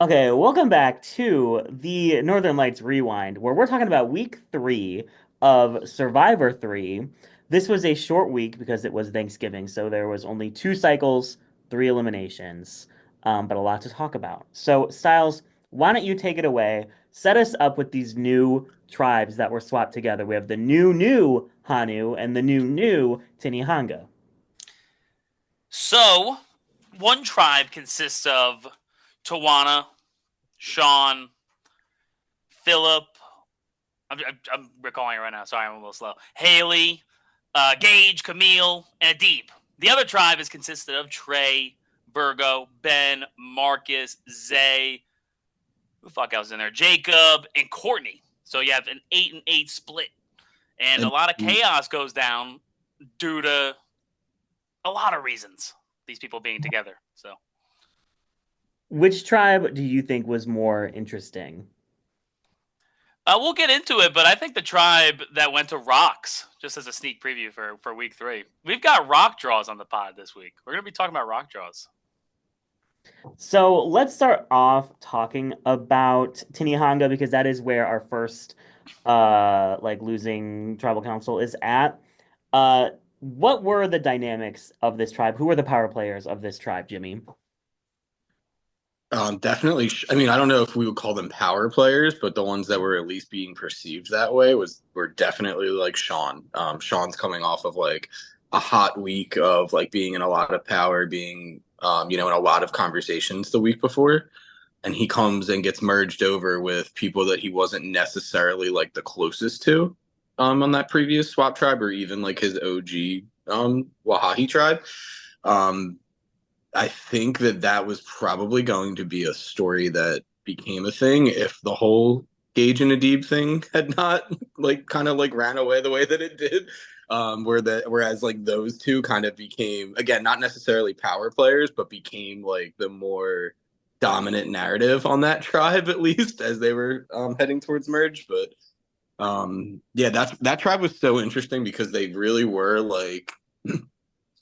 Okay, welcome back to the Northern Lights Rewind, where we're talking about week 3 of Survivor 3. This was a short week because it was Thanksgiving, so there was only 2 cycles, 3 eliminations, but a lot to talk about. So, Styles, why don't you take it away? Set us up with these new tribes that were swapped together. We have the new Hanu and the new Tinihanga. So, one tribe consists of Tawana, Sean, Philip. I'm recalling it right now. Sorry, I'm a little slow. Haley, Gage, Camille, and Adib. The other tribe is consisted of Trey, Virgo, Ben, Marcus, Zay. Who the fuck else in there? Jacob and Courtney. So you have an 8-8 split, and a And lot of chaos goes down due to a lot of reasons. These people being together. So Which tribe do you think was more interesting? we'll get into it, but I think the tribe that went to rocks, just as a sneak preview for week 3, we've got rock draws on the pod this week. We're going to be talking about rock draws. So let's start off talking about Tinihanga because that is where our first like losing tribal council is at. What were the dynamics of this tribe? Who were the power players of this tribe, Jimmy? definitely, I mean, I don't know if we would call them power players, but the ones that were at least being perceived that way were definitely like Sean. Sean's coming off of like a hot week of like being in a lot of power, being in a lot of conversations the week before, and he comes and gets merged over with people that he wasn't necessarily like the closest to on that previous swap tribe or even like his OG Wahahi tribe. Um, I think that was probably going to be a story that became a thing if the whole Gage and Adib thing had not like kind of like ran away the way that it did. Whereas like those two kind of became again not necessarily power players, but became like the more dominant narrative on that tribe at least as they were heading towards merge. But yeah, that tribe was so interesting because they really were like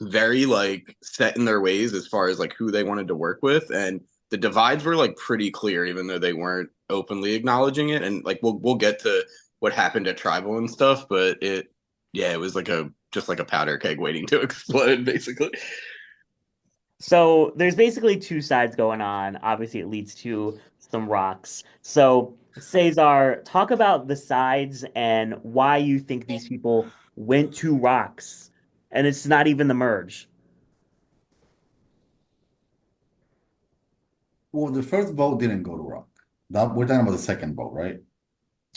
very like set in their ways as far as like who they wanted to work with, and the divides were like pretty clear even though they weren't openly acknowledging it. And like we'll get to what happened at tribal and stuff, but it was like a just like a powder keg waiting to explode basically. So there's basically 2 sides going on. Obviously, it leads to some rocks. So Cesar, talk about the sides and why you think these people went to rocks, and it's not even the merge. Well, the first vote didn't go to Rock. That we're talking about the second vote, right?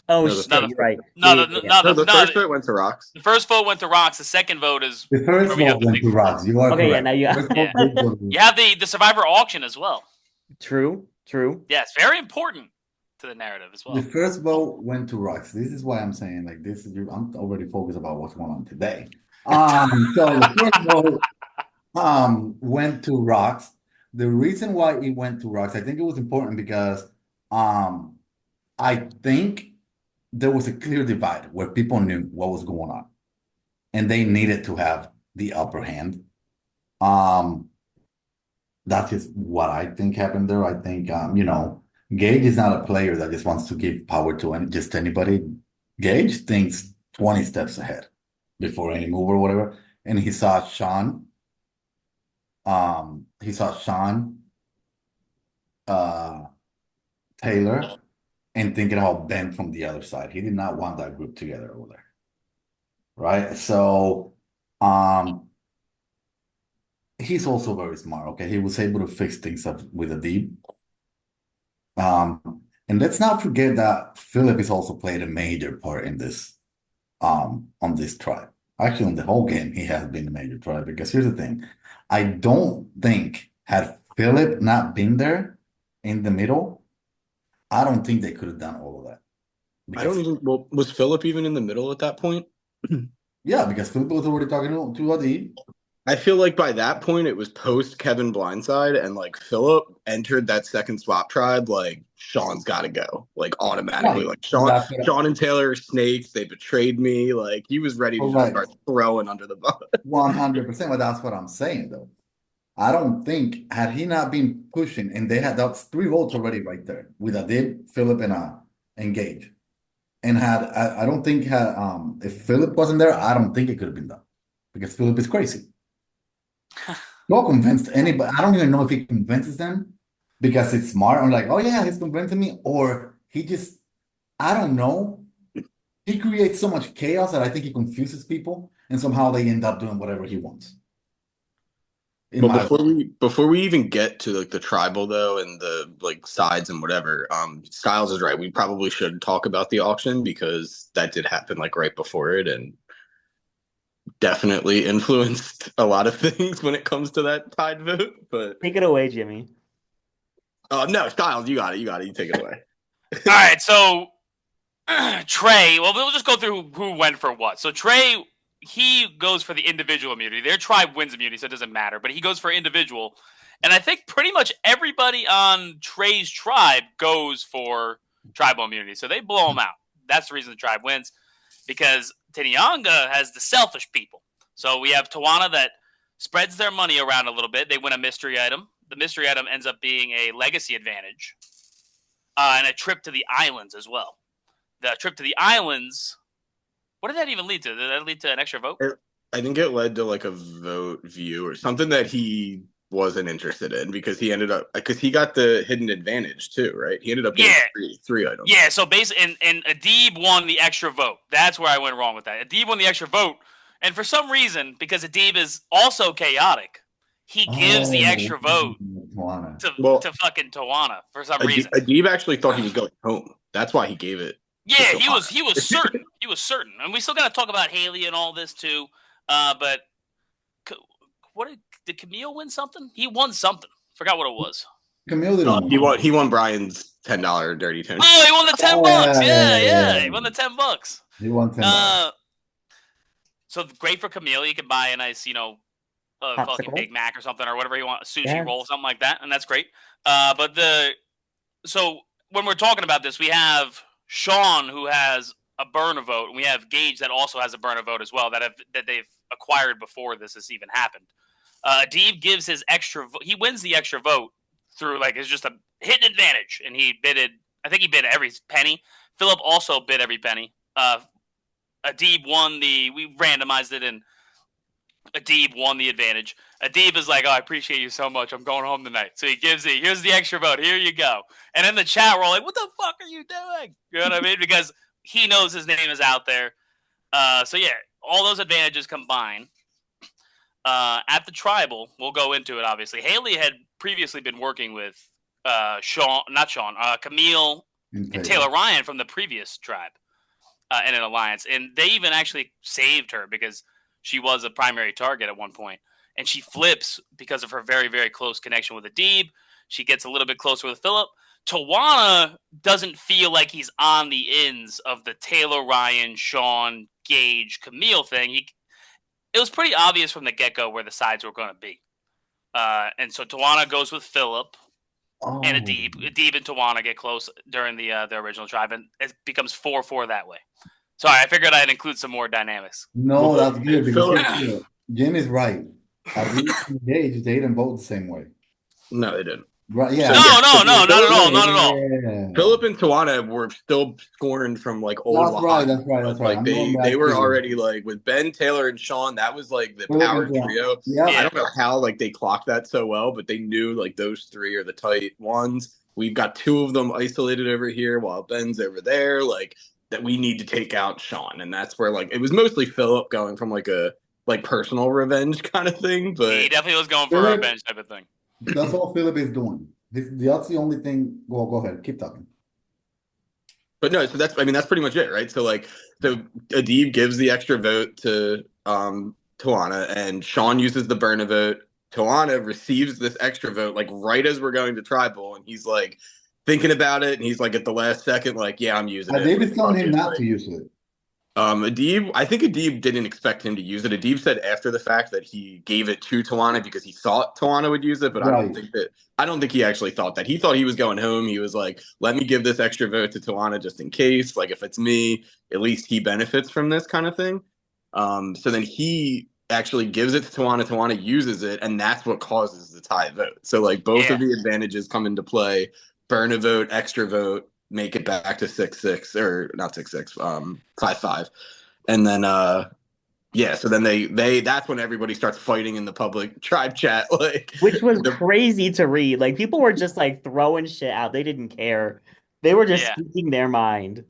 Oh No, the shit, No, you're right. no, Yeah, no, yeah, yeah. no, no, the no. first vote went to rocks. The first vote went to rocks. The second vote is The where first we have vote the went big to split. Rocks. You are Okay, yeah, correct. now you The first vote Yeah, did go to you have the survivor auction as well. True, true. Yeah, it's very important to the narrative as the well. first vote went to Rocks. This is why I'm saying like this is I'm already focused about what's going on today. So the first vote went to Rocks. The reason why it went to Rocks, I think it was important because um I think there was a clear divide where people knew what was going on and they needed to have the upper hand. Um, that's just what I think happened there. I think, Gage is not a player that just wants to give power to just anybody. Gage thinks 20 steps ahead before any move or whatever. And he saw Sean uh, Taylor and thinking about Ben from the other side. He did not want that group together over there. Right. So, um, he's also very smart. Okay, he was able to fix things up with a deep. And let's not forget that Philip has also played a major part in this. On this tribe, actually, on the whole game, he has been a major tribe. Because here's the thing, I don't think had Philip not been there in the middle, I don't think they could have done all of that. I don't Because even well was Philip even in the middle at that point? yeah, because Philip was already talking to Adi. I feel like by that point it was post Kevin Blindside, and like Philip entered that second swap tribe. Like Sean's got to go, like automatically. Right. Like That's what Sean and Taylor are snakes. They betrayed me. Like he was ready to just correct. start throwing under the bus. 100%. But that's what I'm saying though. I don't think had he not been pushing, and they had that's 3 votes already right there with Adib, Philip, and Gage. And I don't think had if Philip wasn't there, I don't think it could have been done because Philip is crazy. No convinced anybody. I don't even know if he convinces them because it's smart. I'm like, oh yeah, he's convincing me, or he just I don't know. He creates so much chaos that I think he confuses people, and somehow they end up doing whatever he wants. In But my before we even get to like the tribal though and the like sides and whatever, Styles is right. We probably should talk about the auction because that did happen like right before it and definitely influenced a lot of things when it comes to that tied vote. But Take it away, Jimmy. no, Styles, you got it. You take it away. All right, so Trey. Well, we'll just go through who went for what. So Trey, he goes for the individual immunity. Their tribe wins immunity, so it doesn't matter. But he goes for individual, and I think pretty much everybody on Trey's tribe goes for tribal immunity. So they blow him out. That's the reason the tribe wins, because Titianga has the selfish people. So we have Tawana that spreads their money around a little bit. They win a mystery item. The mystery item ends up being a legacy advantage and a trip to the islands as well. The trip to the islands, what did that even lead to? Did that lead to an extra vote? I think it led to like a vote view or something that he wasn't interested in because he got the hidden advantage too, right? He ended up getting three items. Yeah, so basically, and Adib won the extra vote. That's where I went wrong with that. Adib won the extra vote, and for some reason, because Adib is also chaotic, he gives the extra vote to fucking Tawana for some reason. Adib actually thought he was going home. That's why he gave it. Yeah, he was certain. He was certain. And we still got to talk about Haley and all this too. But what did Camille win something? He won something. Forgot what it was. Camille didn't he won Brian's $10 dirty 10. Oh, he won the $10. Yeah. He won the $10. He won $10. So great for Camille. You can buy a nice, fucking Big Mac or something or whatever you want, a sushi roll, something like that, and that's great. So when we're talking about this, we have Sean who has a burn a vote, and we have Gage that also has a burn a vote as well that they've acquired before this has even happened. Adib gives his extra vote. He wins the extra vote through it's just a hidden advantage, and he bidded. I think he bid every penny. Philip also bid every penny. Adib won we randomized it, and Adib won the advantage. Adib is like, oh, I appreciate you so much. I'm going home tonight. So he gives here's the extra vote. Here you go. And in the chat, we're all like, what the fuck are you doing? You know what I mean? Because he knows his name is out there. So yeah, all those advantages combined. At the tribal, we'll go into it, obviously. Haley had previously been working with Camille and Taylor Ryan from the previous tribe in an alliance. And they even actually saved her because she was a primary target at one point. And she flips because of her very, very close connection with Adib. She gets a little bit closer with Philip. Tawana doesn't feel like he's on the ends of the Taylor Ryan, Sean, Gage, Camille thing. It was pretty obvious from the get-go where the sides were going to be. And so Tawana goes with Philip and Adib. Adib and Tawana get close during the original tribe, and it becomes 4-4 that way. Sorry, I figured I'd include some more dynamics. No, that's good because Jim is right. Adib and Gage, they didn't vote the same way. No, they didn't. Right? Yeah. No, not at all. Not at all. Yeah. Philip and Tawana were still scorned from old. That's right. They were already with Ben, Taylor, and Sean. That was the power trio. Yeah. I don't know how they clocked that so well, but they knew those three are the tight ones. We've got two of them isolated over here while Ben's over there. That we need to take out Sean, and that's where it was mostly Philip going from a personal revenge kind of thing. But he definitely was going for a revenge type of thing. That's all Philip is doing. That's the only thing. Well, go ahead, keep talking. But no, so that's pretty much it, right? So Adib gives the extra vote to Tawana, and Sean uses the burn a vote. Tawana receives this extra vote right as we're going to tribal, and he's thinking about it, and he's at the last second, yeah, I'm using it. Adib is telling him not to use it. Adib, I think Adib didn't expect him to use it. Adib said after the fact that he gave it to Tawana because he thought Tawana would use it, but right. I don't think he actually thought that. He thought he was going home. He was let me give this extra vote to Tawana just in case. If it's me, at least he benefits from this kind of thing. So then he actually gives it to Tawana. Tawana uses it, and that's what causes the tie vote. So like both Yeah. of the advantages come into play. Burn a vote, extra vote, make it back to 6-6 or not 6-6, 5-5, and then yeah. So then they that's when everybody starts fighting in the public tribe chat, like Which was the crazy to read. Like people were just like throwing shit out. They didn't care. They were just Yeah. speaking their mind.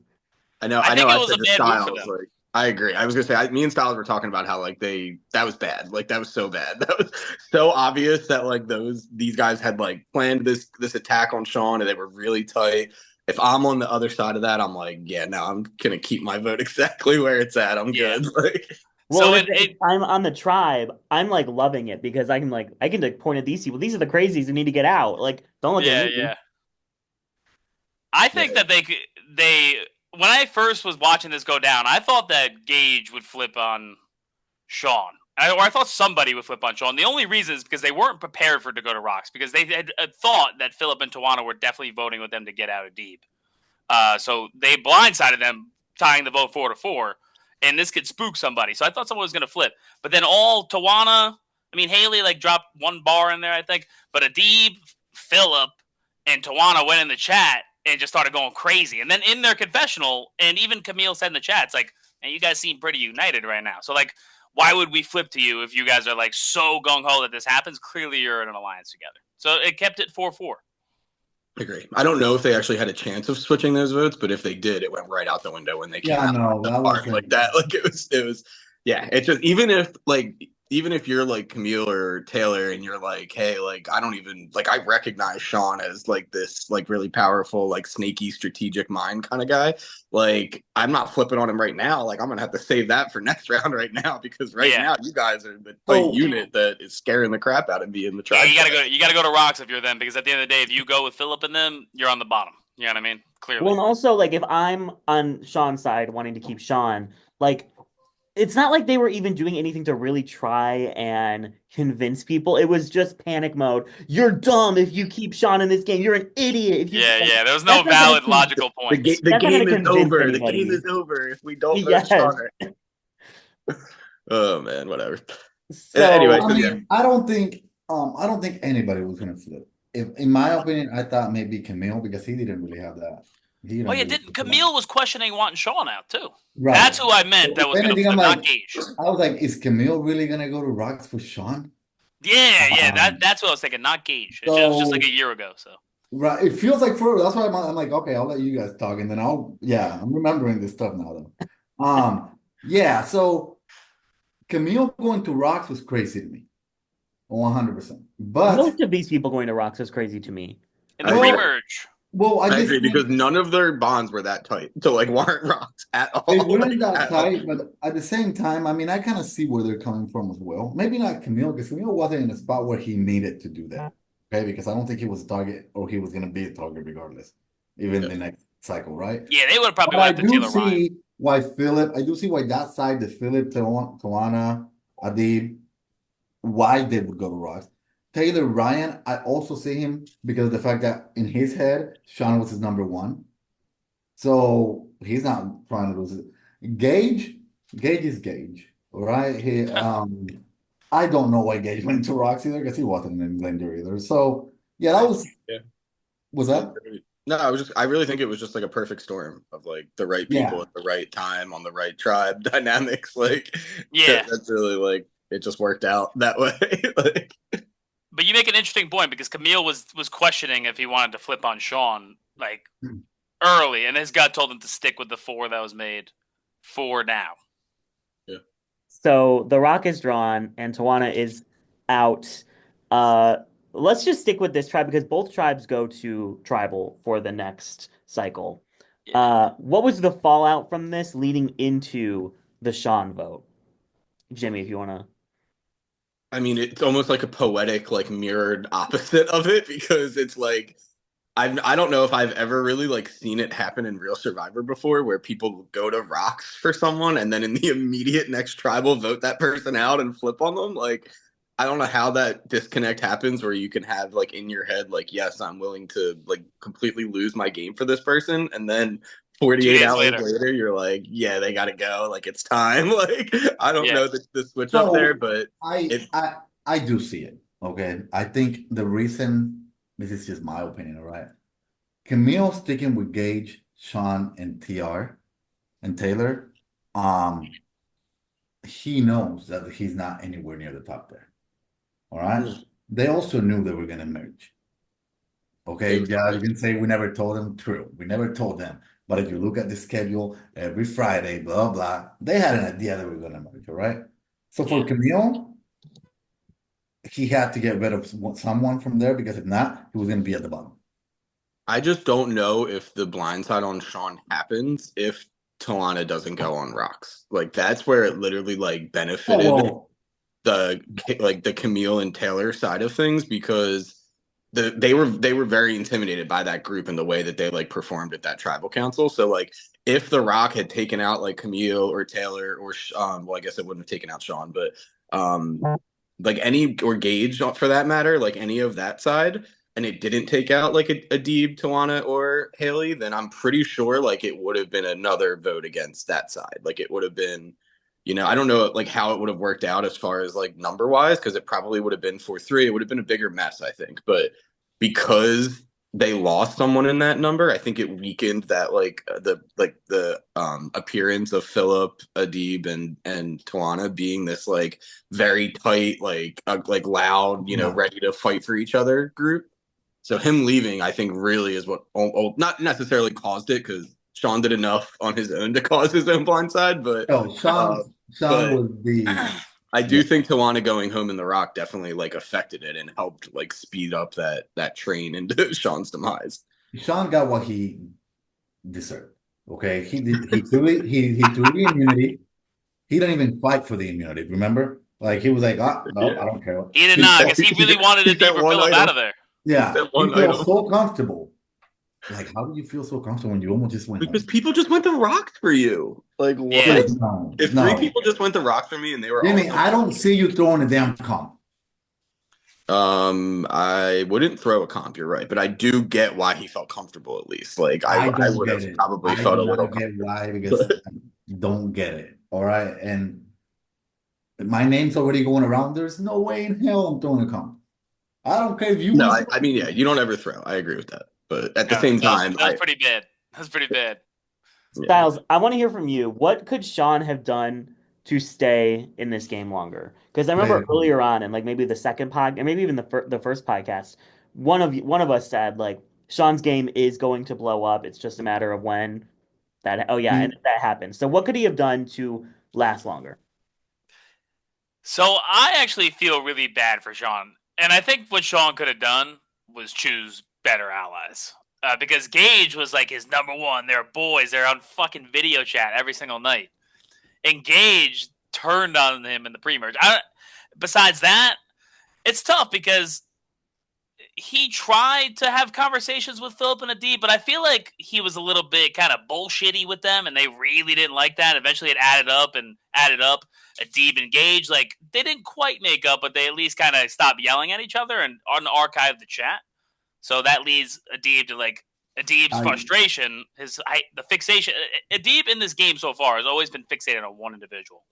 I know. I I know. think it I was said a to bad move for Styles, them. like, I agree. I was gonna say, me and Styles were talking about how like that was bad. Like that was so bad. That was so obvious that like these guys had like planned this attack on Sean, and they were really tight. If I'm on the other side of that, I'm like, yeah, no, I'm gonna keep my vote exactly where it's at. I'm Yeah. good. Like, Well, So if I'm on the tribe, I'm like loving it because I can like point at these people. These are the crazies who need to get out. Like, don't look at me. yeah. I think Yeah. that they when I first was watching this go down, I thought that Gage would flip on Sean. Or I thought somebody would flip on Sean. The only reason is because they weren't prepared for it to go to Rocks, because they had thought that Philip and Tawana were definitely voting with them to get out of Deep. So they blindsided them, tying the vote 4-4, and this could spook somebody. So I thought someone was going to flip. But then all Tawana, I mean, Haley like dropped one bar in there, I think. But Adib, Philip, and Tawana went in the chat and just started going crazy. And then in their confessional, and even Camille said in the chat, it's like, man, you guys seem pretty united right now. So like, why would we flip to you if you guys are like so gung ho that this happens? Clearly, you're in an alliance together. So it kept it 4-4. I agree. I don't know if they actually had a chance of switching those votes, but if they did, it went right out the window when they came Yeah, out no, the that park was like that. Like it was, yeah. It's just even if you're like Camille or Taylor and you're like, hey, like I don't even like I recognize Sean as like this like really powerful, like snaky strategic mind kind of guy. Like I'm not flipping on him right now. Like I'm gonna have to save that for next round right now because right Yeah. now you guys are the Oh. unit that is scaring the crap out of me in the Yeah, tribe. you gotta go to Rocks if you're them, because at the end of the day, if you go with Philip and them, you're on the bottom. You know what I mean? Clearly. Well, and also like if I'm on Sean's side wanting to keep Sean, like it's not like they were even doing anything to really try and convince people. It was just panic mode. You're dumb if you keep Sean in this game. You're an idiot if you. Yeah. There was That's no not gonna valid con- logical The, points. the That's not game gonna is convince over. The anybody. game is over if we don't vote Yes. Sean. Oh man, whatever. So Anyway, I so yeah. mean, I don't think anybody was gonna flip. If, in my opinion, I thought maybe Camille because he didn't really have that. He didn't Oh yeah, really didn't flip a lot. Camille was questioning wanting Sean out too. Right. That's who I meant. That was If going to anything, flip, I'm not like, Gage. I was like, is Camille really gonna go to Rocks for Sean? Yeah. Um, That's what I was thinking, not Gage. It was just like a year ago. So Right. It feels like forever. That's why I'm like, okay, I'll let you guys talk, and then I'm remembering this stuff now though. Yeah. So Camille going to Rocks was crazy to me, 100%. But most of these people going to Rocks is crazy to me. in the I agree. remerge, well, I I just agree think because none of their bonds were that tight to like warrant Rocks at all. they weren't Like, that at all. tight, but at the same time, I mean, I kind of see where they're coming from as well. Maybe not Camille, because Camille wasn't in a spot where he needed to do that. Okay, because I don't think he was a target or he was going to be a target regardless, even Yeah. the next cycle, right? yeah, they would have probably But I went after do Taylor Ryan. see why I do see why that side, the Philip, Tawana, Adib, why they would go to Rocks. Taylor Ryan, I also see him because of the fact that in his head, Sean was his number one. So he's not trying to lose it. Gage is Gage, right? I don't know why Gage went to Rocks either because he wasn't in Blender either. So yeah, that was Yeah. was that? No, I really think it was just like a perfect storm of like the right people at the right time on the right tribe dynamics. Like, Yeah. that's really like it just worked out that way. Like, But you make an interesting point, because Camille was questioning if he wanted to flip on Sean like early, and his gut told him to stick with the 4 that was made for now. So the Rock is drawn and Tawana is out. Let's just stick with this tribe because both tribes go to tribal for the next cycle. What was the fallout from this leading into the Sean vote? Jimmy, if you want to. I mean, it's almost like a poetic, like mirrored opposite of it because it's like I don't know if I've ever really like seen it happen in Real Survivor before, where people go to Rocks for someone and then in the immediate next tribal vote that person out and flip on them. Like, I don't know how that disconnect happens where you can have like in your head, like, yes, I'm willing to like completely lose my game for this person, and then 48 days hours later. later, you're like, yeah, they got to go. Like, it's time. Like, I don't Yeah. know the switch up there, So but I it, I I do see it. Okay. I think the reason, this is just my opinion, all right? Camille sticking with Gage, Sean, and TR and Taylor, um, he knows that he's not anywhere near the top there. All right. They also knew they were gonna merge. they Okay, were yeah, you fine. can say we never told them. True, we never told them. But if you look at the schedule, every Friday, blah blah, they had an idea that we were gonna merge, all right? So for Yeah. Camille, he had to get rid of someone from there because if not, he was gonna be at the bottom. I just don't know if the blindside on Sean happens if Talana doesn't go on rocks. Like, that's where it literally like Oh benefited well, the Camille and Taylor side of things because they were very intimidated by that group and the way that they like performed at that tribal council. So like if The Rock had taken out like Camille or Taylor or well, I guess it wouldn't have taken out Sean, but um like any or Gage for that matter, like any of that side, and it didn't take out like a Deeb, Tawana, or Haley, then I'm pretty sure like it would have been another vote against that side. Like it would have been, I don't know like how it would have worked out as far as like number wise, because it probably would have been 4-3. It would have been a bigger mess, I think. But because they lost someone in that number, I think it weakened that the appearance of Philip, Adib, and Tawana being this like very tight, like loud, no. ready to fight for each other group. So him leaving, I think, really is what not necessarily caused it because Sean did enough on his own to cause his own blindside, but No, uh, Sean but was the I do think Tawana going home in The Rock definitely like affected it and helped like speed up that train into Sean's demise. Sean got what he deserved. Okay, he did. He threw the immunity. He didn't even fight for the immunity. Remember, like he was like, ah, no, Yeah. I don't care. He did He not, said, because he really wanted he to said deeper one Phillip out item. of there. Yeah, That he one felt item. so comfortable. Like, how do you feel so comfortable when you almost just went Because home? people just went The Rock for you. Like Yeah. what? Dude, no, If three no, people just went The Rock for me and they were Jimmy, also I don't see you throwing a damn comp. I wouldn't throw a comp, you're right, but I do get why he felt comfortable at least. Like I I don't would get have it. probably I felt do a little not get comfortable. why because I don't get it. All right, and my name's already going around. There's no way in hell I'm throwing a comp. I don't care if you No, want I mean, yeah, you don't ever throw. I agree with that. But at the No, same that was time, that was pretty bad. That was pretty bad. yeah. Styles, I want to hear from you. What could Sean have done to stay in this game longer? Because I remember to. earlier on, and like maybe the second pod, and maybe even the first podcast, one of us said like Sean's game is going to blow up. It's just a matter of when that. Oh yeah, and that happens. So what could he have done to last longer? So I actually feel really bad for Sean, and I think what Sean could have done was choose better allies. Because Gage was like his number one. They're boys. They're on fucking video chat every single night. And Gage turned on him in the pre-merge. Besides that, it's tough because he tried to have conversations with Philip and Adib, but I feel like he was a little bit kind of bullshitty with them, and they really didn't like that. Eventually, it added up and added up. Adib and Gage, like they didn't quite make up, but they at least kind of stopped yelling at each other and archived the chat. So that leads Adib to like Adib's I frustration, the fixation. Adib in this game so far has always been fixated on one individual,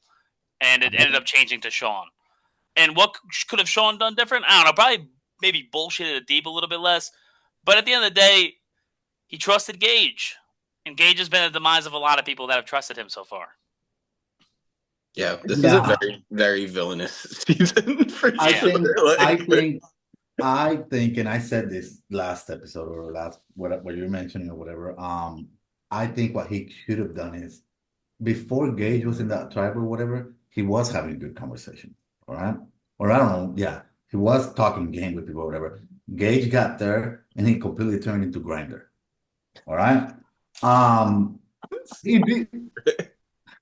and it ended up changing to Sean. And what could have Sean done different? I don't know. Probably maybe bullshitted Adib a little bit less. But at the end of the day, he trusted Gage. And Gage has been the demise of a lot of people that have trusted him so far. Yeah, this is a yeah, very, very villainous season for I sure. think Like, I think, and I said this last episode or last what you're mentioning or whatever. I think what he should have done is before Gage was in that tribe or whatever, he was having good conversation. All right, or I don't know. Yeah, he was talking game with people or whatever. Gage got there and he completely turned into grinder. All right. He be,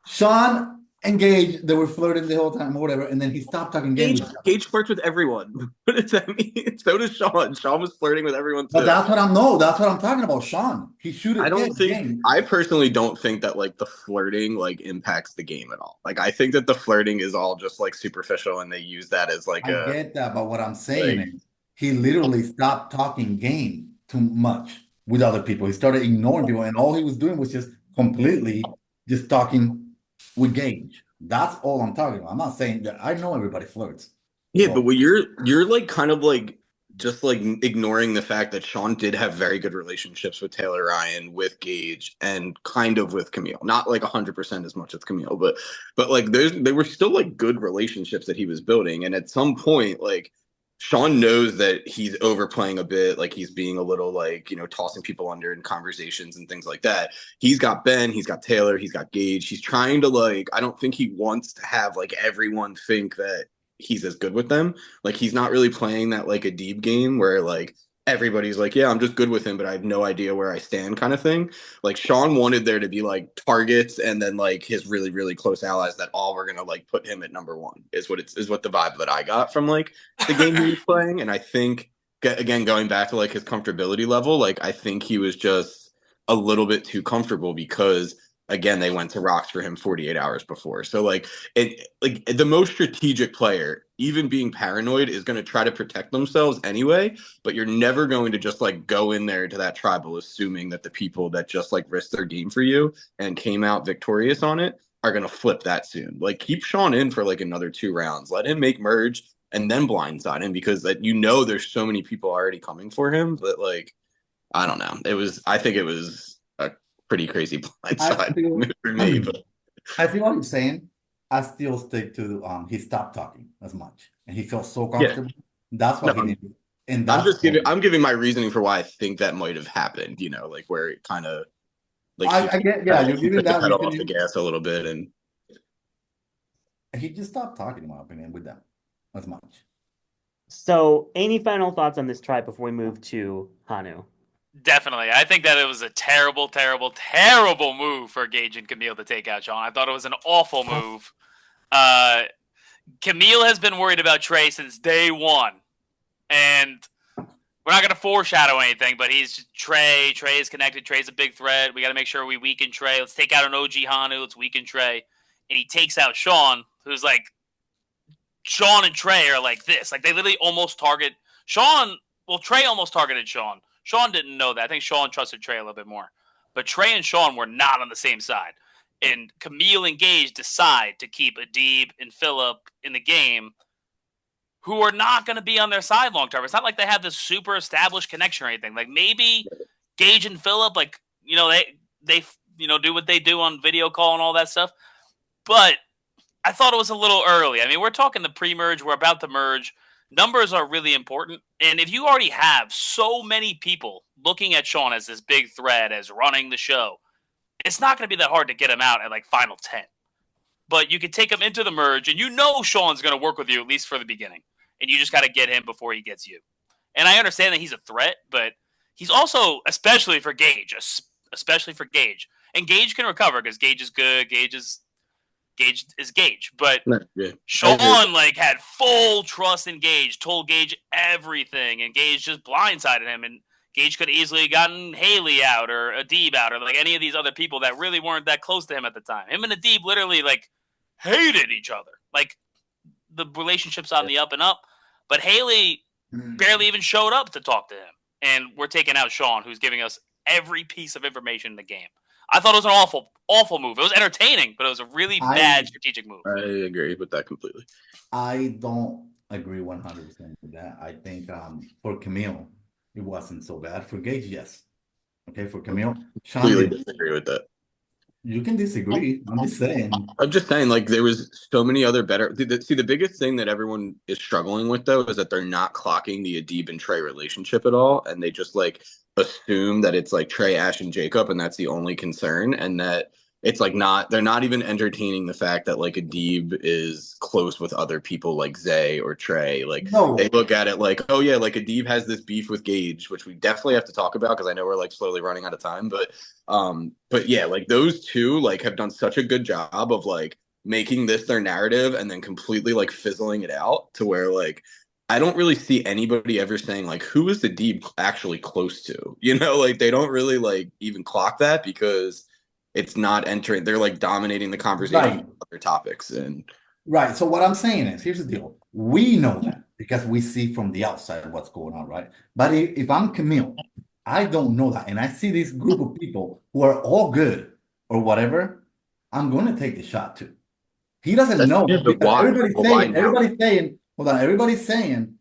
Sean and Gage, they were flirting the whole time or whatever, and then he stopped talking game with each other. Gage flirts with everyone. What does that mean? So does Sean. Sean was flirting with everyone too. But that's what I'm talking about. Sean, he should have. I don't think I personally don't think that like the flirting like impacts the game at all. Like I think that the flirting is all just like superficial and they use that as like I a get that, but what I'm saying like is he literally stopped talking game too much. with other people. He started ignoring people, and all he was doing was just completely just talking with Gage. That's all I'm talking about. I'm not saying that I know everybody flirts. Yeah, but So what you're like kind of like just like ignoring the fact that Sean did have very good relationships with Taylor Ryan, with Gage, and kind of with Camille. Not like 100% as much as Camille, but like they were still like good relationships that he was building. And at some point, like Sean knows that he's overplaying a bit, like he's being a little like, tossing people under in conversations and things like that. He's got Ben, he's got Taylor, he's got Gage. He's trying to like, I don't think he wants to have like everyone think that he's as good with them. Like he's not really playing that like a deep game where like everybody's like, yeah, I'm just good with him, but I have no idea where I stand kind of thing. Like Sean wanted there to be like targets and then like his really, really close allies that all were gonna like put him at number one is what the vibe that I got from like the game he was playing. And I think again, going back to like his comfortability level, like I think he was just a little bit too comfortable because again, they went to rocks for him 48 hours before. So like the most strategic player, even being paranoid, is going to try to protect themselves anyway. But you're never going to just like go in there to that tribal assuming that the people that just like risked their game for you and came out victorious on it are going to flip that soon. Like keep Sean in for like another 2 rounds. Let him make merge and then blindside him because that there's so many people already coming for him. But like I don't know. I think it was a pretty crazy blindside move for me. But I feel what you're saying. I still stick to he stopped talking as much, and he felt so yeah, comfortable. That's why no, he needed, and I'm that's just I'm giving my reasoning for why I think that might have happened. Like where it kind of like I get. Yeah, you're he giving took the that pedal off the reasoning. gas a little bit, and He just stopped talking, in my opinion, with them as much. So, any final thoughts on this tribe before we move to Hanu? Definitely. I think that it was a terrible, terrible, terrible move for Gage and Camille to take out Sean. I thought it was an awful move. Camille has been worried about Trey since day one. And we're not going to foreshadow anything, but he's Trey. Trey is connected. Trey's a big threat. We got to make sure we weaken Trey. Let's take out an OG Hanu. Let's weaken Trey. And he takes out Sean, who's like, Sean and Trey are like this. Like they literally almost target Sean. Well, Trey almost targeted Sean. Sean didn't know that. I think Sean trusted Trey a little bit more. But Trey and Sean were not on the same side. And Camille and Gage decide to keep Adib and Philip in the game, who are not going to be on their side long term. It's not like they have this super established connection or anything. Like maybe Gage and Philip, like, they do what they do on video call and all that stuff. But I thought it was a little early. I mean, we're talking the pre-merge. We're about to merge. Numbers are really important. And if you already have so many people looking at Sean as this big threat, as running the show, it's not going to be that hard to get him out at like final 10. But you can take him into the merge, and Sean's going to work with you, at least for the beginning. And you just got to get him before he gets you. And I understand that he's a threat, but he's also, especially for Gage. And Gage can recover because Gage is good. Gage is Gage. But yeah. Sean had full trust in Gage, told Gage everything, and Gage just blindsided him. And Gage could easily have gotten Haley out or Adib out or like any of these other people that really weren't that close to him at the time. Him and Adib literally hated each other. Like the relationship's on the up and up. But Haley barely even showed up to talk to him. And we're taking out Sean, who's giving us every piece of information in the game. I thought it was an awful, awful move. It was entertaining, but it was a really bad strategic move. I agree with that completely. I don't agree 100% with that. I think for Camille, it wasn't so bad. For Gage, yes. Okay, for Camille, Sean, Completely disagree with that. You can disagree. I'm just saying. I'm just saying, like, there was so many other better. See, the biggest thing that everyone is struggling with, though, is that they're not clocking the Adib and Trey relationship at all. And they just, assume that it's, Trey, Ash, and Jacob, and that's the only concern. And that it's, they're not even entertaining the fact that, Adib is close with other people like Zay or Trey. No. They look at it oh, yeah, Adib has this beef with Gage, which we definitely have to talk about because I know we're, slowly running out of time. But yeah, those two have done such a good job of making this their narrative and then completely fizzling it out to where I don't really see anybody ever saying who is the Adib actually close to? They don't really even clock that because it's not entering. They're dominating the conversation Right. with other topics and Right. So what I'm saying is, here's the deal. We know that because we see from the outside what's going on, right? But if I'm Camille I don't know that. And I see this group of people who are all good or whatever. I'm going to take the shot too. He doesn't That's know the because why. But why now? hold on, everybody's saying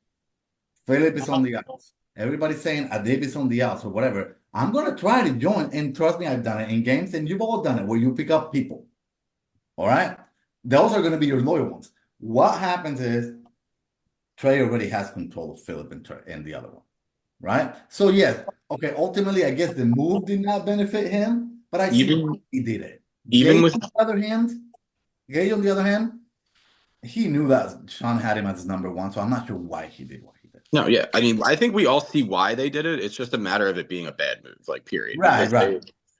Philip is on the outs. Everybody's saying Adib is on the outs or whatever. I'm going to try to join. And trust me, I've done it in games and you've all done it where you pick up people. All right. Those are going to be your loyal ones. What happens is Trey already has control of Philip and Trey and the other one. Right. So, yes. Okay. Ultimately, I guess the move did not benefit him, but I see why he did it. Even with on the other hand, he knew that Sean had him as his number one, so I'm not sure why he did what he did. No, yeah. I mean, I think we all see why they did it. It's just a matter of it being a bad move, like period. Right,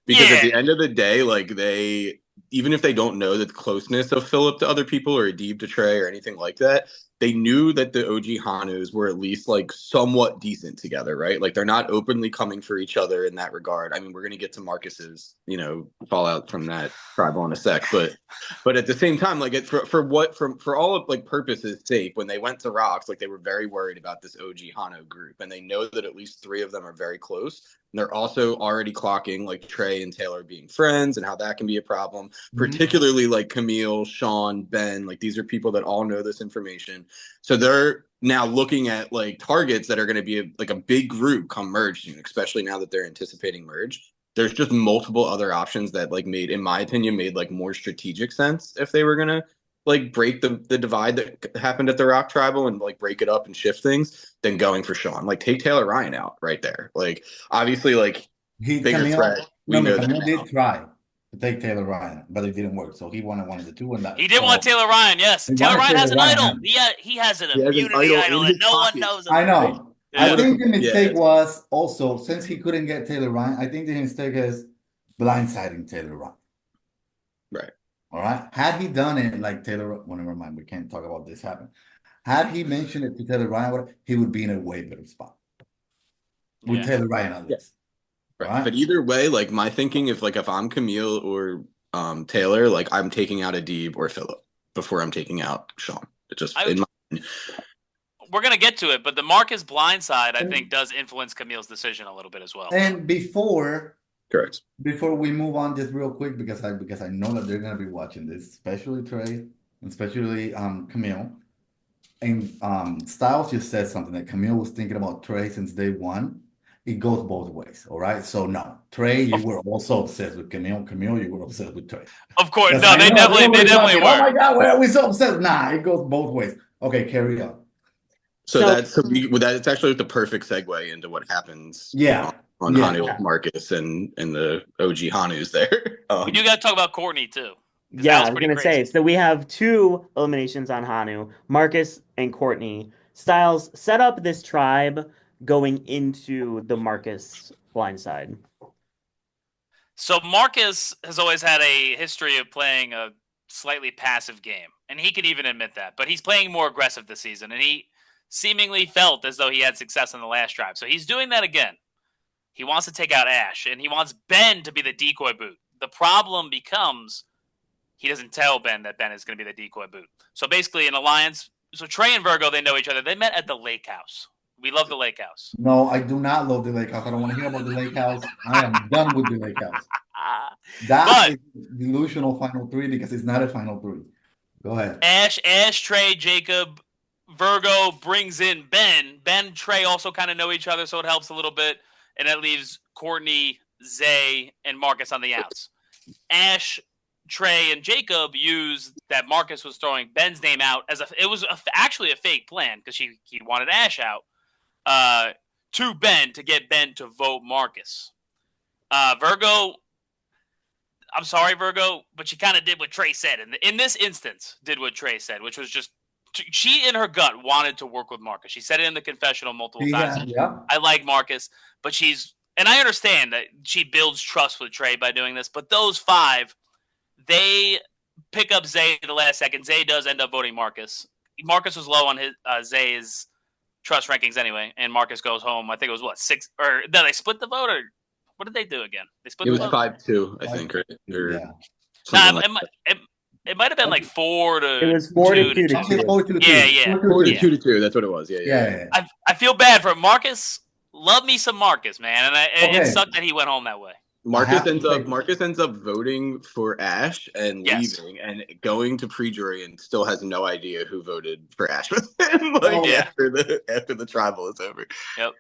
Because at the end of the day, like even if they don't know the closeness of Philip to other people or Adib to Trey or anything like that, they knew that the OG Hanus were at least like somewhat decent together, right? Like they're not openly coming for each other in that regard. I mean, we're gonna get to Marcus's, fallout from that tribal in a sec, but at the same time, like for all of like purposes sake, when they went to Rocks, like they were very worried about this OG Hano group, and they know that at least 3 of them are very close. And they're also already clocking like Trey and Taylor being friends and how that can be a problem, particularly like Camille, Sean, Ben. Like these are people that all know this information. So they're now looking at like targets that are going to be a big group come merge soon, especially now that they're anticipating merge. There's just multiple other options that like in my opinion, made like more strategic sense if they were going to like break the divide that happened at the Rock Tribal and like break it up and shift things than going for Sean. Like take Taylor Ryan out right there. Like obviously like bigger threat. Camille did try to take Taylor Ryan, but it didn't work. So he wanted one of the two, and that he did want Taylor Ryan. Yes, Taylor Ryan has an idol. He has an immunity idol that no one knows about. I know. Yeah. I think the mistake was also since he couldn't get Taylor Ryan. I think the mistake is blindsiding Taylor Ryan. Right. All right. Had he done it like Taylor, well, never mind. We can't talk about this happen. Had he mentioned it to Taylor Ryan, he would be in a way better spot with Taylor Ryan on this. Right. But either way, like my thinking, if I'm Camille or Taylor, like I'm taking out Adib or Philip before I'm taking out Sean. We're gonna get to it, but the Marcus blindside, I think, does influence Camille's decision a little bit as well. And before we move on, just real quick, because I know that they're gonna be watching this, especially Trey, and especially Camille. And Styles just said something that Camille was thinking about Trey since day one. It goes both ways, all right? So no, Trey, you were also obsessed with Camille. Camille, you were obsessed with Trey. Of course, no, they definitely were. Oh my God, why are we so obsessed? Nah, it goes both ways. Okay, carry on. So that's actually the perfect segue into what happens. On Hanu, Marcus, and the OG Hanus there. We do got to talk about Courtney too. Yeah, I was going to say, so we have 2 eliminations on Hanu, Marcus and Courtney. Styles set up this tribe going into the Marcus blindside. So Marcus has always had a history of playing a slightly passive game, and he could even admit that. But he's playing more aggressive this season, and he seemingly felt as though he had success in the last tribe. So he's doing that again. He wants to take out Ash, and he wants Ben to be the decoy boot. The problem becomes he doesn't tell Ben that Ben is going to be the decoy boot. So basically, an alliance. So Trey and Virgo, they know each other. They met at the lake house. We love the lake house. No, I do not love the lake house. I don't want to hear about the lake house. I am done with the lake house. That is delusional final 3 because it's not a final 3. Go ahead. Ash, Trey, Jacob, Virgo brings in Ben. Ben and Trey also kind of know each other, so it helps a little bit. And that leaves Courtney, Zay, and Marcus on the outs. Ash, Trey, and Jacob use that Marcus was throwing Ben's name out it was actually a fake plan because he wanted Ash out to Ben to get Ben to vote Marcus. Virgo, I'm sorry, Virgo, but she kind of did what Trey said. And in this instance, did what Trey said, which was just she in her gut wanted to work with Marcus. She said it in the confessional multiple times. Yeah. I like Marcus, but and I understand that she builds trust with Trey by doing this, but those 5, they pick up Zay at the last second. Zay does end up voting Marcus. Marcus was low on his Zay's trust rankings anyway, and Marcus goes home. I think it was 6, or did they split the vote, or what did they do again? They split. It was 5-2, I think, right? It might have been like 4 to. It was 4 to 2 to 2. Yeah. 4 to 2. That's what it was. Yeah. I feel bad for Marcus. love me some Marcus, man, and it Okay. sucked that he went home that way. Marcus have to say- Marcus ends up voting for Ash and Yes. leaving and going to pre-jury and still has no idea who voted for Ash with him Oh, yeah. after the tribal is over. Yep.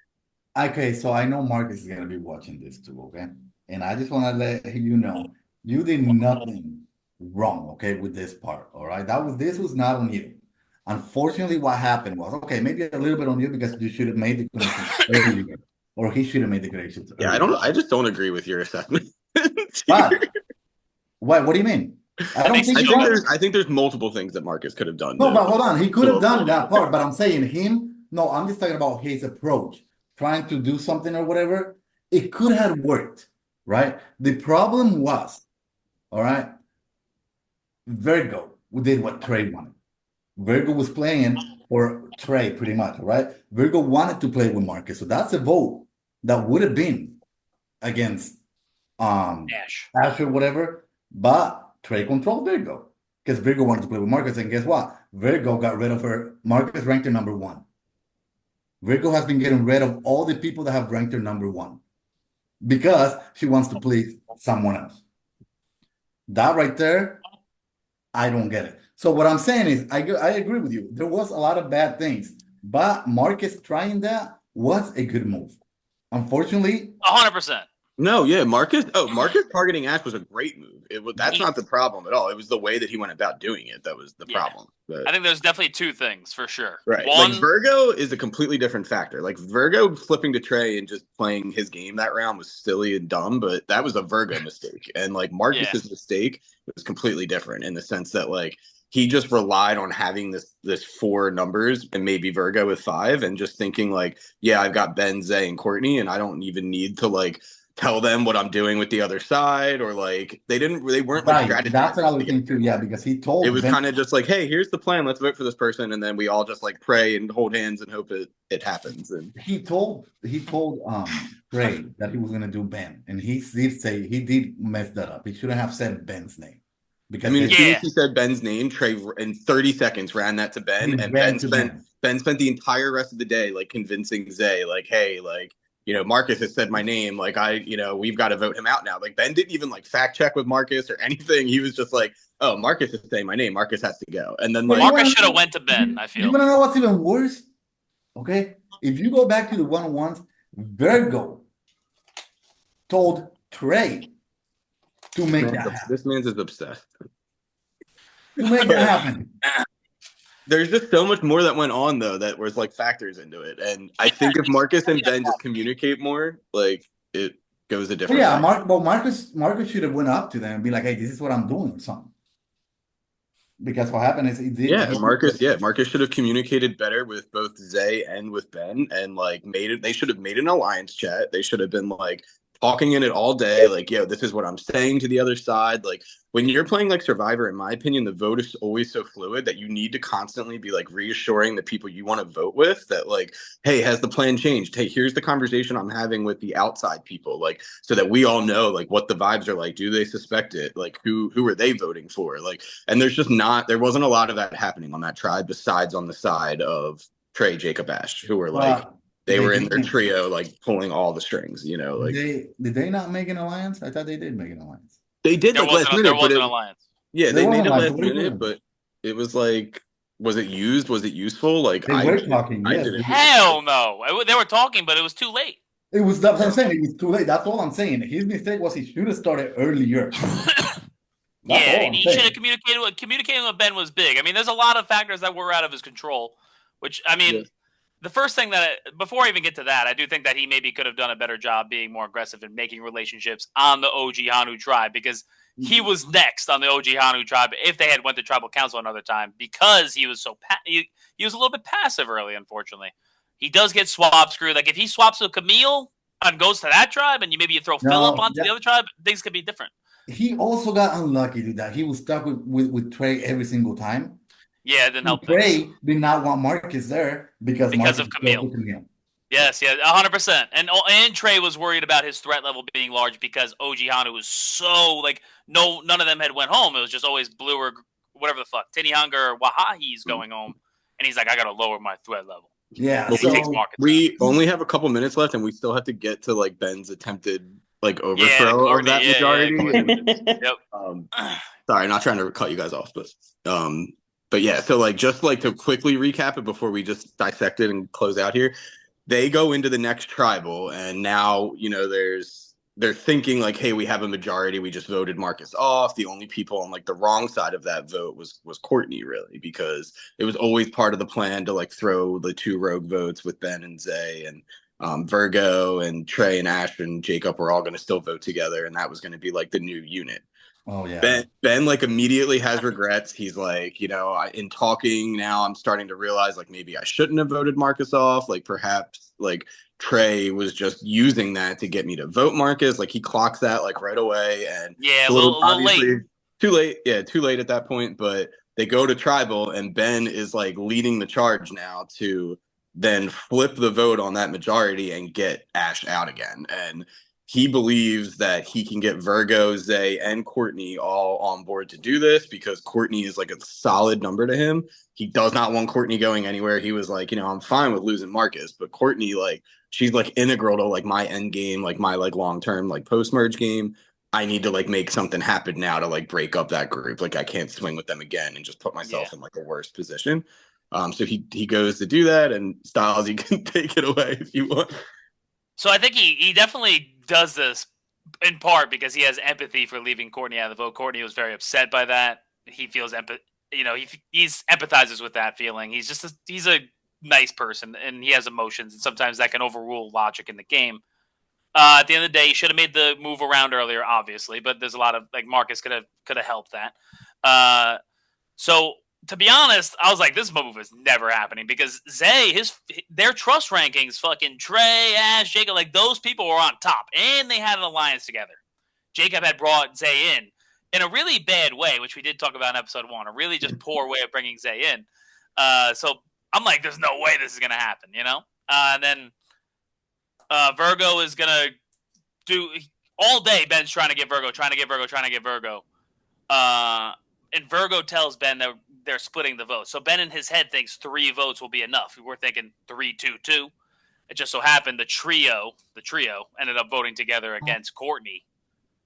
Okay, so I know Marcus is gonna be watching this too, okay? And I just want to let you know you did nothing wrong, okay, with this part, all right? This was not on you. Unfortunately, what happened was, okay, maybe a little bit on you because you should have made the connection earlier, or he should have made the connections Yeah, earlier. I just don't agree with your assessment. But what do you mean? I don't think he does. I think there's multiple things that Marcus could have done. No, to- but hold on, he could have done that part, but I'm saying him, no, I'm just talking about his approach, trying to do something or whatever. It could have worked, right? The problem was, all right, Virgo did what Trey wanted. Virgo was playing for Trey pretty much, all right? Virgo wanted to play with Marcus, so that's a vote that would have been against Ash. Ash or whatever, but Trey controlled Virgo because Virgo wanted to play with Marcus, and guess what? Virgo got rid of her. Marcus ranked her number 1. Virgo has been getting rid of all the people that have ranked her number 1 because she wants to please someone else. That right there, I don't get it. So what I'm saying is, I agree with you. There was a lot of bad things, but Marcus trying that was a good move. Unfortunately, 100%. No, yeah, Marcus targeting Ash was a great move. That's not the problem at all. It was the way that he went about doing it that was the problem. But, I think there's definitely two things for sure. right. One, Like Virgo is a completely different factor. Like Virgo flipping to Trey and just playing his game that round was silly and dumb, but that was a Virgo mistake. And like Marcus's mistake was completely different in the sense that like he just relied on having this 4 numbers and maybe Virgo with 5 and just thinking like, yeah, I've got Ben, Zay, and Courtney, and I don't even need to like tell them what I'm doing with the other side, or like they weren't like right, that's another thing too. Yeah, because he told it was Ben- kind of just like, hey, here's the plan, let's vote for this person, and then we all just like pray and hold hands and hope it happens. And he told Trey that he was gonna do Ben, and he did say he did mess that up. He shouldn't have said Ben's name because I mean, as then- soon Yeah. as he said Ben's name, Trey in 30 seconds ran that to Ben, he and ran Ben to spent Ben. Ben spent the entire rest of the day like convincing Zay, like, hey, like, you know, Marcus has said my name, like we've got to vote him out now. Like Ben didn't even like fact check with Marcus or anything. He was just like, oh, Marcus is saying my name, Marcus has to go. And then But like you Marcus wanna- should have went to Ben, I You feel. wanna know what's even worse? Okay, if you go back to the one-on-ones, Virgo told Trey to make that happen. this man's is obsessed. To make that happen. There's just so much more that went on though that was like factors into it. And I think if Marcus and Ben just communicate more, like it goes a But different yeah, way. Marcus should have went up to them and be like, "Hey, this is what I'm doing," or something. Because what happened is he did. Yeah, Marcus should have communicated better with both Zay and with Ben, and like they should have made an alliance chat. They should have been like talking in it all day, like, yo, this is what I'm saying to the other side. Like when you're playing like Survivor, in my opinion, the vote is always so fluid that you need to constantly be like reassuring the people you want to vote with that like, hey, has the plan changed? Hey, here's the conversation I'm having with the outside people, like so that we all know like what the vibes are like. Do they suspect it? Like who are they voting for? Like, and there wasn't a lot of that happening on that tribe besides on the side of Trey, Jacob, Ash, who were like they were in their trio, like pulling all the strings, you know, like did they not make an alliance? I thought they did make an alliance. they did There like last wasn't minute, an alliance. yeah, There they made wasn't it like- last what do you minute, mean? but it was like, was it used? Was it useful? Like They were talking, I yes. didn't. Hell no. They were talking, but it was too late. It was that's what I'm saying. It was too late. That's all I'm saying. His mistake was he should have started earlier. That's all Yeah, I'm he saying. should have communicating with Ben was big. I mean, there's a lot of factors that were out of his control, which I mean, Yeah. the first thing before I even get to that, I do think that he maybe could have done a better job being more aggressive in making relationships on the OG Hanu tribe, because he was next on the OG Hanu tribe if they had went to tribal council another time, because he was he was a little bit passive early, unfortunately. He does get swap screwed. Like if he swaps with Camille and goes to that tribe, and you throw Philip onto the other tribe, things could be different. He also got unlucky to that. He was stuck with Trey every single time. Yeah, it didn't help Trey things. did not want Marcus there because Marcus of Camille. spoke to Camille. Yes, 100%. And Trey was worried about his threat level being large because OG Hanu was so like none of them had went home. It was just always Blue or whatever the fuck, Tinny Hunger or Wahahi's going home, and he's like, I gotta lower my threat level. Yeah, He takes so markets out. We only have a couple minutes left, and we still have to get to like Ben's attempted like Yeah, overthrow of Courtney. that Yeah, majority. Courtney. And, Yep. sorry, not trying to cut you guys off, but yeah. So like, just like to quickly recap it before we just dissect it and close out here. They go into the next tribal, and now they're thinking like, hey, we have a majority. We just voted Marcus off. The only people on like the wrong side of that vote was Courtney, really, because it was always part of the plan to like throw the 2 rogue votes with Ben and Zay, and Virgo and Trey and Ash and Jacob were all going to still vote together, and that was going to be like the new unit. oh yeah. Ben like immediately has regrets. He's like, in talking now, I'm starting to realize like maybe I shouldn't have voted Marcus off. Like perhaps like Trey was just using that to get me to vote Marcus. Like he clocks that like right away, and Yeah, a so little obviously late. too late. Yeah, too late at that point. But they go to tribal, and Ben is like leading the charge now to then flip the vote on that majority and get Ash out again. And he believes that he can get Virgo, Zay, and Courtney all on board to do this because Courtney is like a solid number to him. He does not want Courtney going anywhere. He was like, I'm fine with losing Marcus, but Courtney, like, she's like integral to like my end game, like my like long term like post merge game. I need to like make something happen now to like break up that group. Like I can't swing with them again and just put myself in like a worse position. So he goes to do that, and Styles, you can take it away if you want. So I think he definitely does this in part because he has empathy for leaving Courtney out of the vote. Courtney was very upset by that. He feels he's empathizes with that feeling. He's a nice person, and he has emotions, and sometimes that can overrule logic in the game. At the end of the day, he should have made the move around earlier, obviously, but there's a lot of like Marcus could have helped that. So to be honest, I was like, this move is never happening because Zay, their trust rankings, fucking Trey, Ash, Jacob, like those people were on top, and they had an alliance together. Jacob had brought Zay in a really bad way, which we did talk about in episode 1, a really just poor way of bringing Zay in. So I'm like, there's no way this is gonna happen, And then Virgo is gonna do all day. Ben's trying to get Virgo. And Virgo tells Ben that they're splitting the vote. So Ben in his head thinks 3 votes will be enough. We're thinking 3-2-2. It just so happened the trio ended up voting together against Courtney.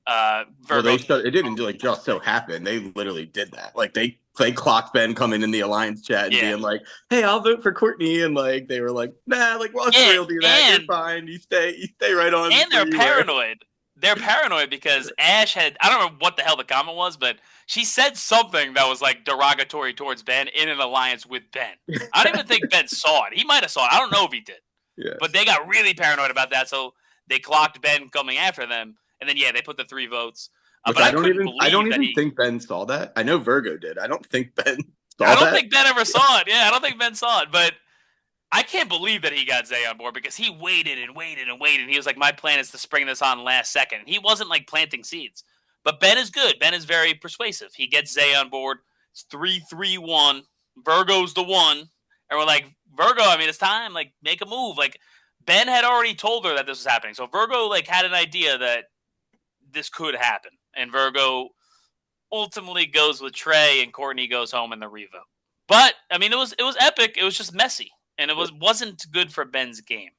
Virgo. Well, it didn't like just so happen. They literally did that. Like they clocked Ben coming in the alliance chat and being like, "Hey, I'll vote for Courtney," and like they were like, "Nah, like well, we'll do that. You're fine. You stay right on." And they're paranoid. They're paranoid because Ash I don't remember what the hell the comment was, but she said something that was like derogatory towards Ben in an alliance with Ben. I don't even think Ben saw it. He might have saw it. I don't know if he did. Yes. But they got really paranoid about that, so they clocked Ben coming after them, and then they put the 3 votes. But I don't even think Ben saw that. I know Virgo did. I don't think Ben saw that. I don't think Ben ever saw it. Yeah, I don't think Ben saw it, but I can't believe that he got Zay on board because he waited and waited and waited. He was like, my plan is to spring this on last second. He wasn't like planting seeds. But Ben is good. Ben is very persuasive. He gets Zay on board. It's 3-3-1. Virgo's the one. And we're like, Virgo, I mean, it's time. Like, make a move. Like, Ben had already told her that this was happening. So Virgo, like, had an idea that this could happen. And Virgo ultimately goes with Trey, and Courtney goes home in the revote. But, I mean, it was epic. It was just messy. And it wasn't good for Ben's game.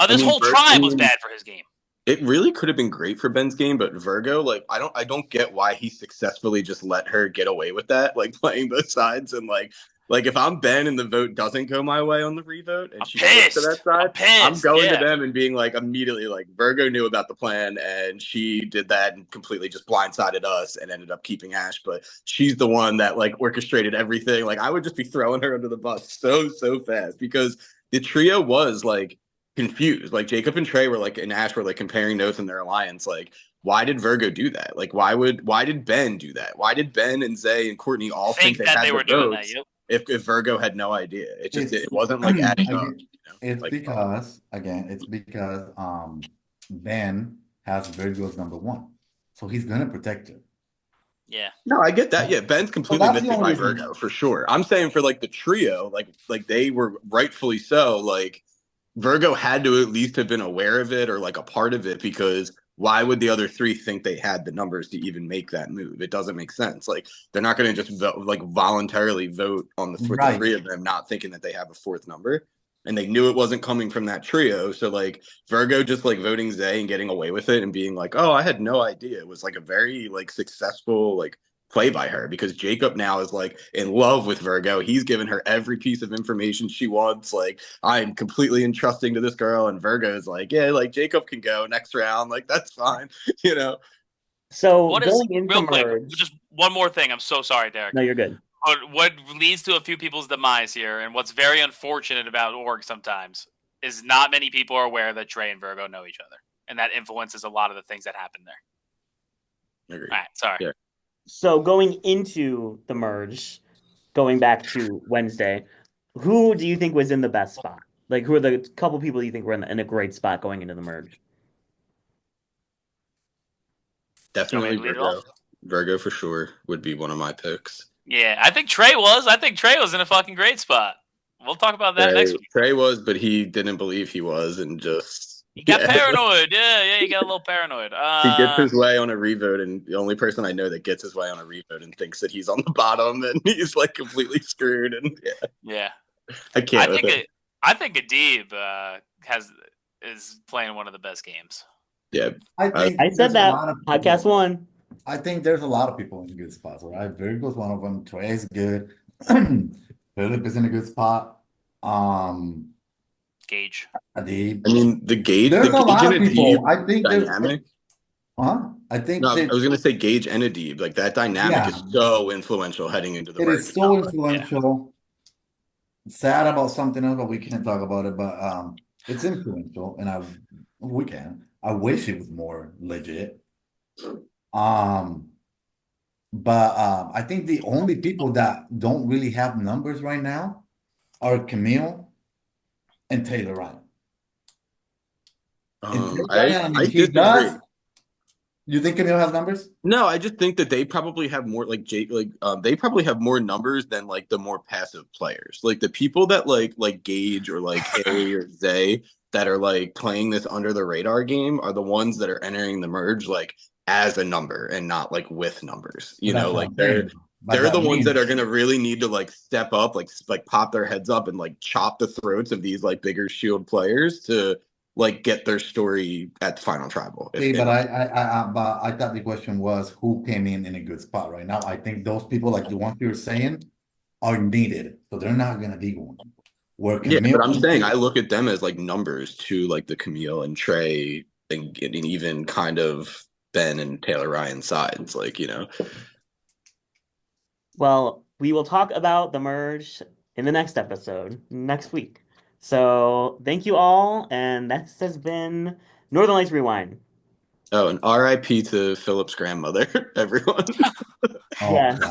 This whole tribe was bad for his game. It really could have been great for Ben's game, but Virgo, like, I don't get why he successfully just let her get away with that, like playing both sides. And like if I'm Ben and the vote doesn't go my way on the revote and she goes to that side, I'm going to them and being like immediately like Virgo knew about the plan and she did that and completely just blindsided us and ended up keeping Ash. But she's the one that like orchestrated everything. Like I would just be throwing her under the bus so fast because the trio was like confused. Like Jacob and Trey were like, and Ash were like comparing notes in their alliance. Like, why did Virgo do that? Like, why did Ben do that? Why did Ben and Zay and Courtney all think that they were doing that? Yep. If Virgo had no idea, it wasn't like adding up. It's like, because Ben has Virgo's number 1, so he's gonna protect her. Yeah. No, I get that. Yeah, Ben's completely missing by Virgo for sure. I'm saying for like the trio, like they were rightfully so. Like Virgo had to at least have been aware of it or like a part of it because why would the other three think they had the numbers to even make that move? It doesn't make sense. Like they're not going to just like voluntarily vote on the Right. three of them, not thinking that they have a fourth number. And they knew it wasn't coming from that trio. So like Virgo just like voting Zay and getting away with it and being like, oh, I had no idea. It was like a very like successful like play by her, because Jacob now is like in love with Virgo. He's given her every piece of information she wants. Like, I'm completely entrusting to this girl, and Virgo is like, yeah, like Jacob can go next round. Like, that's fine, you know. So What is going into real quick? merge, Just one more thing. I'm so sorry, Derek. no, you're good. What leads to a few people's demise here, and what's very unfortunate about org sometimes, is not many people are aware that Trey and Virgo know each other, and that influences a lot of the things that happen there. Agreed. All right, sorry. Yeah. So going into the merge, going back to Wednesday, who do you think was in the best spot? Like, who are the couple people you think were in a great spot going into the merge? Definitely lead it Virgo. off? Virgo for sure would be one of my picks. Yeah, I think Trey was. I think Trey was in a fucking great spot. We'll talk about that next week. Trey was, but he didn't believe he was, and just He got paranoid. Yeah, he got a little paranoid. He gets his way on a revote, and the only person I know that gets his way on a revote and thinks that he's on the bottom and he's like completely screwed. And yeah, I can't. I think Adib is playing one of the best games. Yeah, I said that podcast one. I think there's a lot of people in good spots, right? Virgo's one of them. Trey is good. Philip is in a good spot. Gage. Adib. I mean, the Gage. There's the a lot of Gage and people. Adib I think dynamic. I think No, I was going to say Gage and Adib. Like that dynamic is so influential heading into the. It is so influential. Yeah. Sad about something else, but we can't talk about it. But it's influential, and we can. I wish it was more legit. But I think the only people that don't really have numbers right now are Camille and Taylor Ryan. I disagree. You think Camille has numbers? No, I just think that they probably have more like Jake, they probably have more numbers than like the more passive players. Like the people that like Gage or like Harry or Zay that are like playing this under the radar game are the ones that are entering the merge like as a number and not like with numbers. You know, like they're the ones that are gonna really need to like step up, like pop their heads up and like chop the throats of these like bigger shield players to like get their story at the final tribal. But I thought the question was who came in a good spot right now. I think those people like the ones you're saying are needed, so they're not gonna be going. Yeah, but I'm saying I look at them as like numbers to like the Camille and Trey and even kind of Ben and Taylor Ryan sides, like, you know. Well, we will talk about the merge in the next episode next week. So thank you all, and that has been Northern Lights Rewind. Oh, and RIP to Philip's grandmother, everyone. Yes.